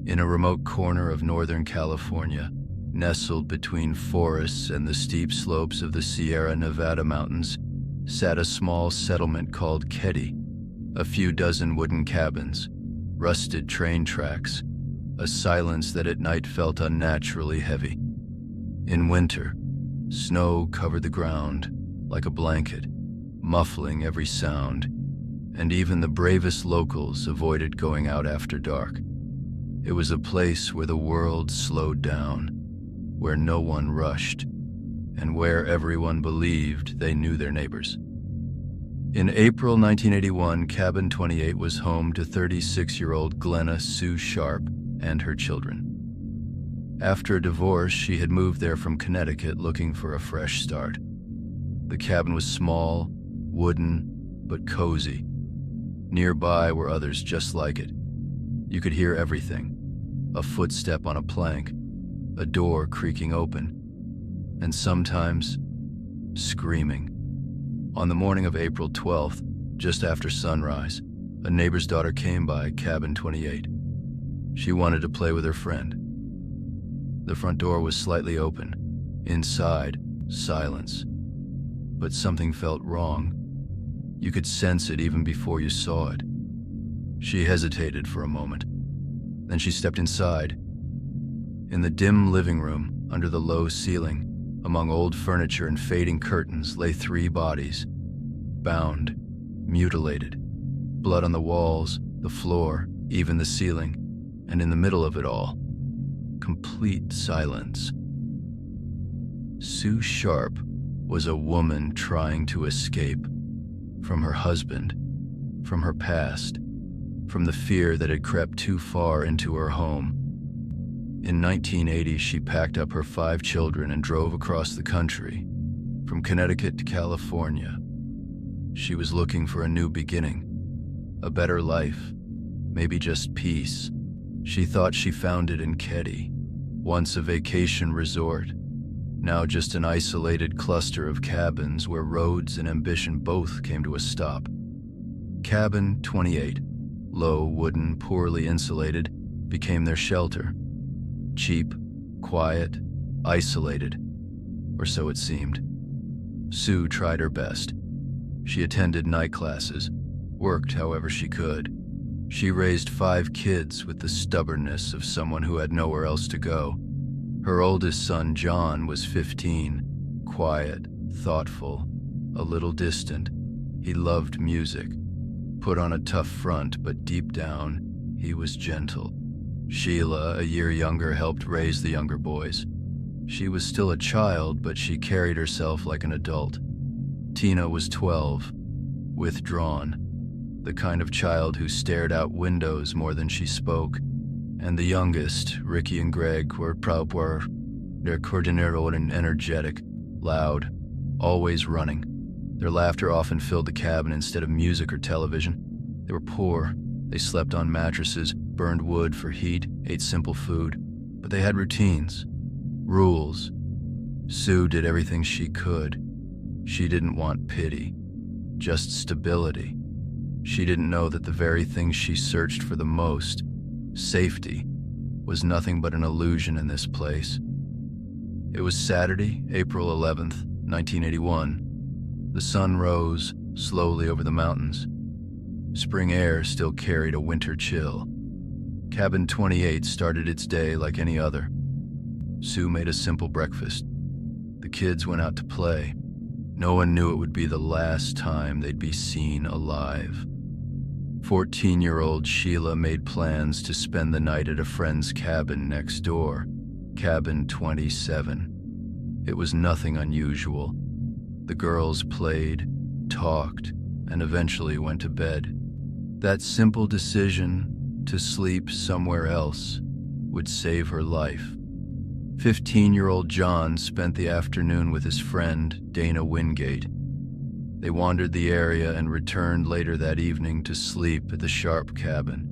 In a remote corner of Northern California, nestled between forests and the steep slopes of the Sierra Nevada mountains, sat a small settlement called Keddie. A few dozen wooden cabins, rusted train tracks, a silence that at night felt unnaturally heavy. In winter, snow covered the ground like a blanket, muffling every sound, and even the bravest locals avoided going out after dark. It was a place where the world slowed down, where no one rushed, and where everyone believed they knew their neighbors. In April 1981, Cabin 28 was home to 36-year-old Glenna Sue Sharp and her children. After a divorce, she had moved there from Connecticut looking for a fresh start. The cabin was small, wooden, but cozy. Nearby were others just like it. You could hear everything: a footstep on a plank, a door creaking open, and sometimes screaming. On the morning of April 12th, just after sunrise, a neighbor's daughter came by Cabin 28. She wanted to play with her friend. The front door was slightly open. Inside, silence. But something felt wrong. You could sense it even before you saw it. She hesitated for a moment. Then she stepped inside. In the dim living room, under the low ceiling, among old furniture and fading curtains, lay 3 bodies, bound, mutilated, blood on the walls, the floor, even the ceiling, and in the middle of it all, complete silence. Sue Sharp was a woman trying to escape from her husband, from her past, from the fear that had crept too far into her home. In 1980, she packed up her 5 children and drove across the country, from Connecticut to California. She was looking for a new beginning, a better life, maybe just peace. She thought she found it in Keddie, once a vacation resort, now just an isolated cluster of cabins where roads and ambition both came to a stop. Cabin 28, low, wooden, poorly insulated, became their shelter. Cheap, quiet, isolated, or so it seemed. Sue tried her best. She attended night classes, worked however she could. She raised 5 kids with the stubbornness of someone who had nowhere else to go. Her oldest son, John, was 15, quiet, thoughtful, a little distant. He loved music, put on a tough front, but deep down, he was gentle. Sheila, a year younger, helped raise the younger boys. She was still a child, but she carried herself like an adult. Tina was 12, withdrawn, the kind of child who stared out windows more than she spoke. And the youngest, Ricky and Greg, were their coordinero and energetic, loud, always running. Their laughter often filled the cabin instead of music or television. They were poor. They slept on mattresses, burned wood for heat, ate simple food. But they had routines, rules. Sue did everything she could. She didn't want pity, just stability. She didn't know that the very thing she searched for the most, safety, was nothing but an illusion in this place. It was Saturday, April 11th, 1981. The sun rose slowly over the mountains. Spring air still carried a winter chill. Cabin 28 started its day like any other. Sue made a simple breakfast. The kids went out to play. No one knew it would be the last time they'd be seen alive. 14-year-old Sheila made plans to spend the night at a friend's cabin next door, Cabin 27. It was nothing unusual. The girls played, talked, and eventually went to bed. That simple decision to sleep somewhere else would save her life. 15-year-old John spent the afternoon with his friend, Dana Wingate. They wandered the area and returned later that evening to sleep at the Sharp cabin.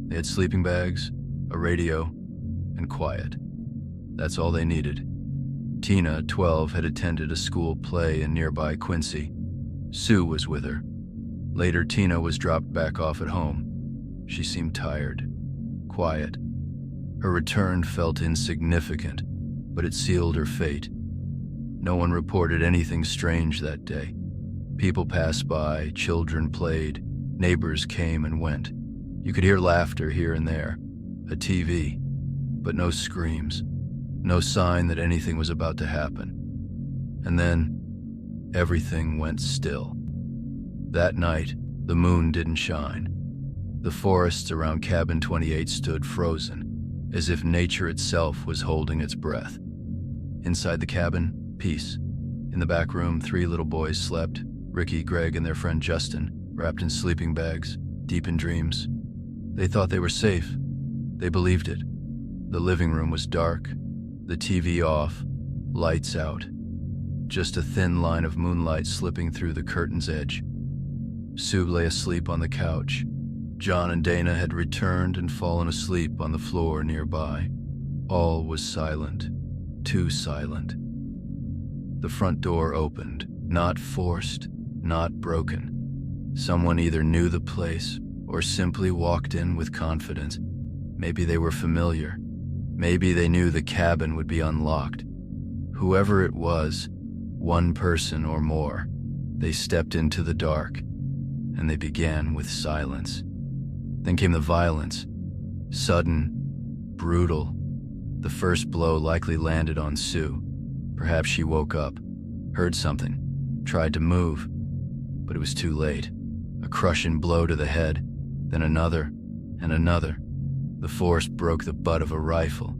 They had sleeping bags, a radio, and quiet. That's all they needed. Tina, 12, had attended a school play in nearby Quincy. Sue was with her. Later, Tina was dropped back off at home. She seemed tired, quiet, Her return felt insignificant, but it sealed her fate. No one reported anything strange that day. People passed by, children played, neighbors came and went. You could hear laughter here and there, a TV, but no screams, no sign that anything was about to happen. And then, everything went still. That night, the moon didn't shine. The forests around Cabin 28 stood frozen, as if nature itself was holding its breath. Inside the cabin, peace. In the back room, 3 little boys slept, Ricky, Greg, and their friend Justin, wrapped in sleeping bags, deep in dreams. They thought they were safe. They believed it. The living room was dark, the TV off, lights out. Just a thin line of moonlight slipping through the curtain's edge. Sue lay asleep on the couch. John and Dana had returned and fallen asleep on the floor nearby. All was silent, too silent. The front door opened, not forced, not broken. Someone either knew the place or simply walked in with confidence. Maybe they were familiar. Maybe they knew the cabin would be unlocked. Whoever it was, one person or more, they stepped into the dark, and they began with silence. Then came the violence, sudden, brutal. The first blow likely landed on Sue. Perhaps she woke up, heard something, tried to move, but it was too late. A crushing blow to the head, then another, and another. The force broke the butt of a rifle.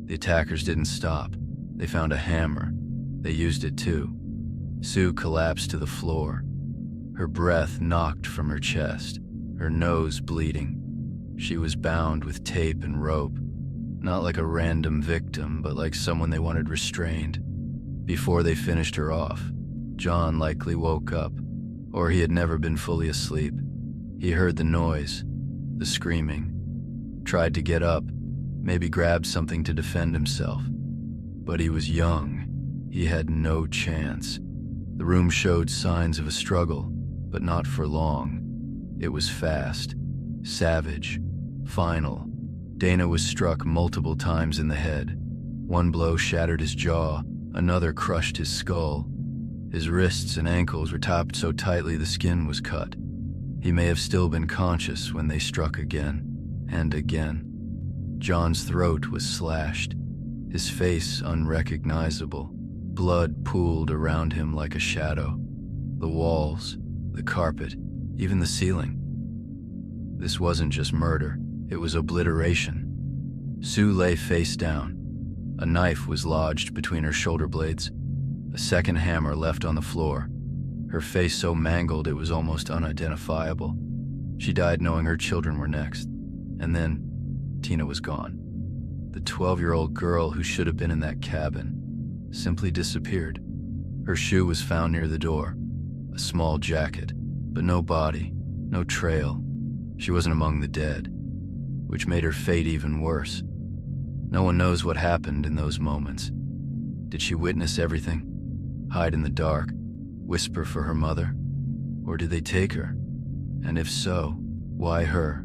The attackers didn't stop. They found a hammer. They used it too. Sue collapsed to the floor. Her breath knocked from her chest, her nose bleeding. She was bound with tape and rope, not like a random victim, but like someone they wanted restrained. Before they finished her off, John likely woke up, or he had never been fully asleep. He heard the noise, the screaming, tried to get up, maybe grab something to defend himself. But he was young. He had no chance. The room showed signs of a struggle, but not for long. It was fast, savage, final. Dana was struck multiple times in the head. One blow shattered his jaw, another crushed his skull. His wrists and ankles were tied so tightly the skin was cut. He may have still been conscious when they struck again and again. John's throat was slashed, his face unrecognizable. Blood pooled around him like a shadow. The walls, the carpet, even the ceiling. This wasn't just murder, it was obliteration. Sue lay face down. A knife was lodged between her shoulder blades. A second hammer left on the floor. Her face so mangled it was almost unidentifiable. She died knowing her children were next. And then, Tina was gone. The 12-year-old girl who should have been in that cabin simply disappeared. Her shoe was found near the door, a small jacket, but no body, no trail. She wasn't among the dead, which made her fate even worse. No one knows what happened in those moments. Did she witness everything, hide in the dark, whisper for her mother? Or did they take her? And if so, why her?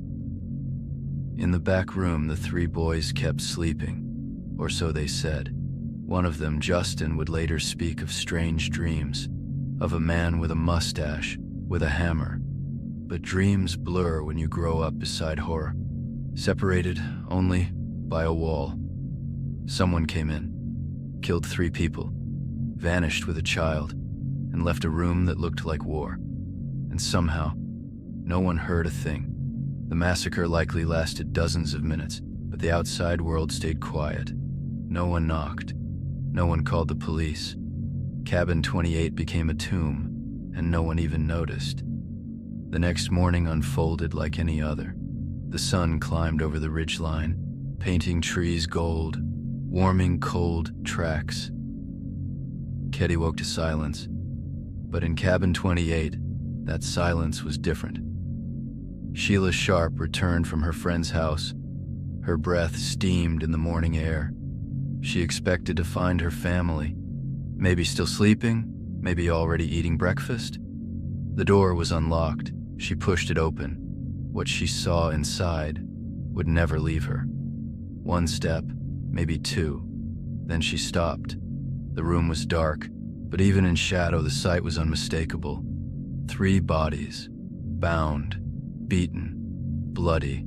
In the back room, the 3 boys kept sleeping, or so they said. One of them, Justin, would later speak of strange dreams, of a man with a mustache, with a hammer. But dreams blur when you grow up beside horror, separated only by a wall. Someone came in, killed 3 people, vanished with a child, and left a room that looked like war. And somehow, no one heard a thing. The massacre likely lasted dozens of minutes, but the outside world stayed quiet. No one knocked. No one called the police. Cabin 28 became a tomb, and no one even noticed. The next morning unfolded like any other. The sun climbed over the ridgeline, painting trees gold, warming cold tracks. Keddie woke to silence, but in Cabin 28, that silence was different. Sheila Sharp returned from her friend's house. Her breath steamed in the morning air. She expected to find her family, maybe still sleeping, maybe already eating breakfast. The door was unlocked. She pushed it open. What she saw inside would never leave her. One step, maybe two. Then she stopped. The room was dark, but even in shadow, the sight was unmistakable. 3 bodies, bound, beaten, bloody,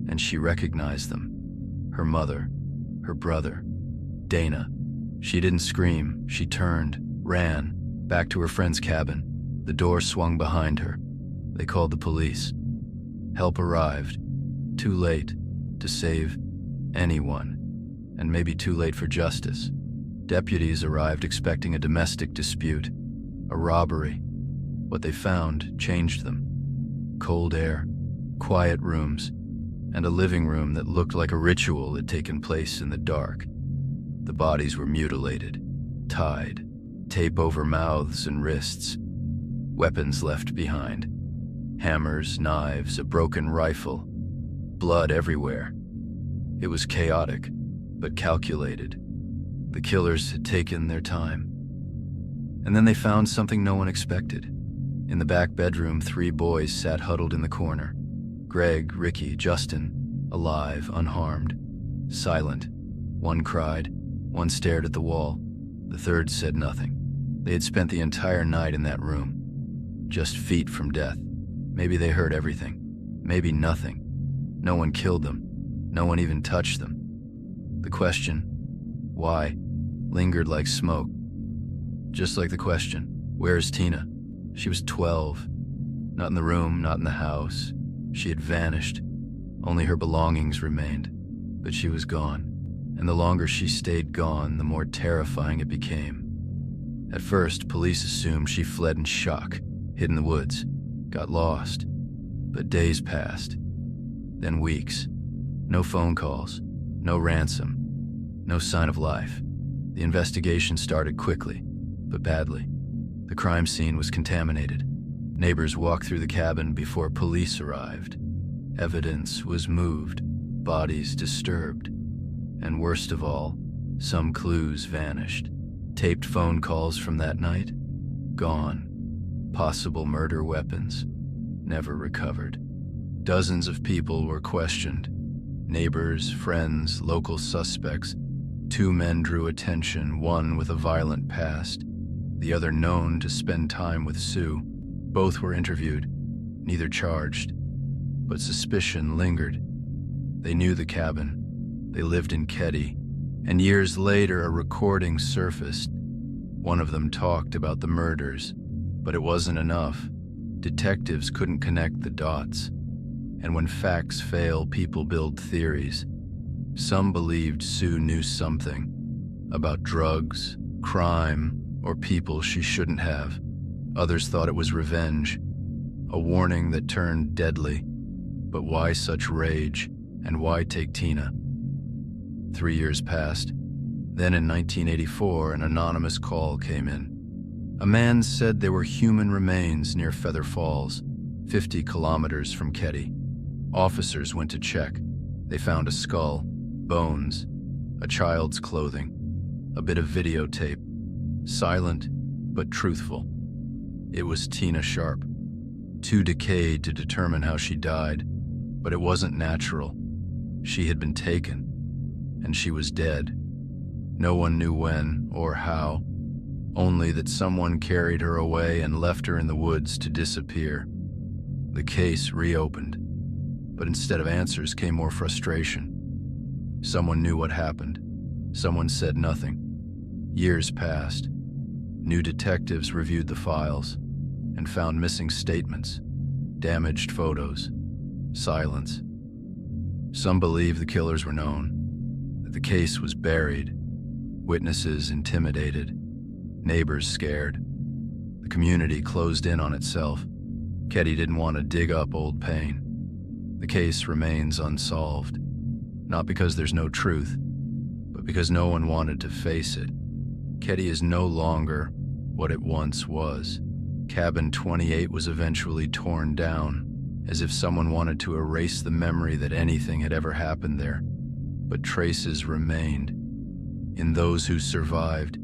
and she recognized them. Her mother, her brother, Dana. She didn't scream. She turned, ran, back to her friend's cabin. The door swung behind her. They called the police. Help arrived. Too late to save anyone, and maybe too late for justice. Deputies arrived expecting a domestic dispute, a robbery. What they found changed them. Cold air, quiet rooms, and a living room that looked like a ritual had taken place in the dark. The bodies were mutilated, tied, tape over mouths and wrists, weapons left behind. Hammers, knives, a broken rifle, blood everywhere. It was chaotic, but calculated. The killers had taken their time. And then they found something no one expected. In the back bedroom, 3 boys sat huddled in the corner. Greg, Ricky, Justin, alive, unharmed, silent. One cried, one stared at the wall. The third said nothing. They had spent the entire night in that room, just feet from death. Maybe they heard everything, maybe nothing. No one killed them, no one even touched them. The question, why, lingered like smoke. Just like the question, where is Tina? She was 12, not in the room, not in the house. She had vanished. Only her belongings remained, but she was gone. And the longer she stayed gone, the more terrifying it became. At first, police assumed she fled in shock, hid in the woods, got lost. But days passed, then weeks. No phone calls, no ransom, no sign of life. The investigation started quickly, but badly. The crime scene was contaminated. Neighbors walked through the cabin before police arrived. Evidence was moved, bodies disturbed. And worst of all, some clues vanished. Taped phone calls from that night, gone. Possible murder weapons, never recovered. Dozens of people were questioned. Neighbors, friends, local suspects. 2 men drew attention, one with a violent past, the other known to spend time with Sue. Both were interviewed, neither charged. But suspicion lingered. They knew the cabin. They lived in Keddie, and years later a recording surfaced. One of them talked about the murders, but it wasn't enough. Detectives couldn't connect the dots. And when facts fail, people build theories. Some believed Sue knew something about drugs, crime, or people she shouldn't have. Others thought it was revenge, a warning that turned deadly. But why such rage, and why take Tina? 3 years passed. Then in 1984, an anonymous call came in. A man said there were human remains near Feather Falls, 50 kilometers from Keddie. Officers went to check. They found a skull, bones, a child's clothing, a bit of videotape, silent but truthful. It was Tina Sharp, too decayed to determine how she died, but it wasn't natural. She had been taken, and she was dead. No one knew when or how, only that someone carried her away and left her in the woods to disappear. The case reopened, but instead of answers came more frustration. Someone knew what happened. Someone said nothing. Years passed. New detectives reviewed the files and found missing statements, damaged photos, silence. Some believed the killers were known, that the case was buried, witnesses intimidated, neighbors scared. The community closed in on itself. Keddie didn't want to dig up old pain. The case remains unsolved, not because there's no truth, but because no one wanted to face it. Keddie is no longer what it once was. Cabin 28 was eventually torn down, as if someone wanted to erase the memory that anything had ever happened there. But traces remained, in those who survived,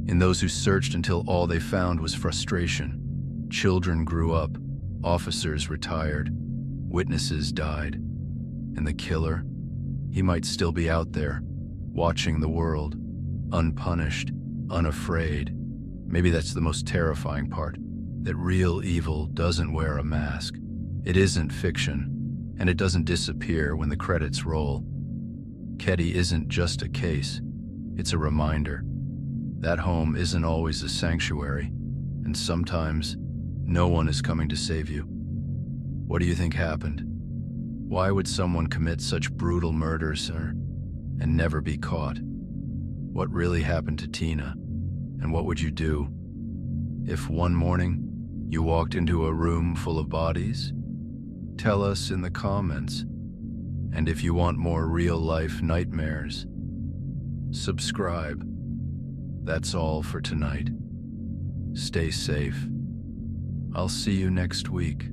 in those who searched until all they found was frustration. Children grew up, officers retired, witnesses died, and the killer, He might still be out there, watching the world, unpunished, unafraid. Maybe that's the most terrifying part, that real evil doesn't wear a mask. It isn't fiction, and it doesn't disappear when the credits roll. Keddie isn't just a case, it's a reminder. That home isn't always a sanctuary, and sometimes no one is coming to save you. What do you think happened? Why would someone commit such brutal murder, sir, and never be caught? What really happened to Tina, and what would you do if one morning you walked into a room full of bodies? Tell us in the comments. And if you want more real-life nightmares, subscribe. That's all for tonight. Stay safe. I'll see you next week.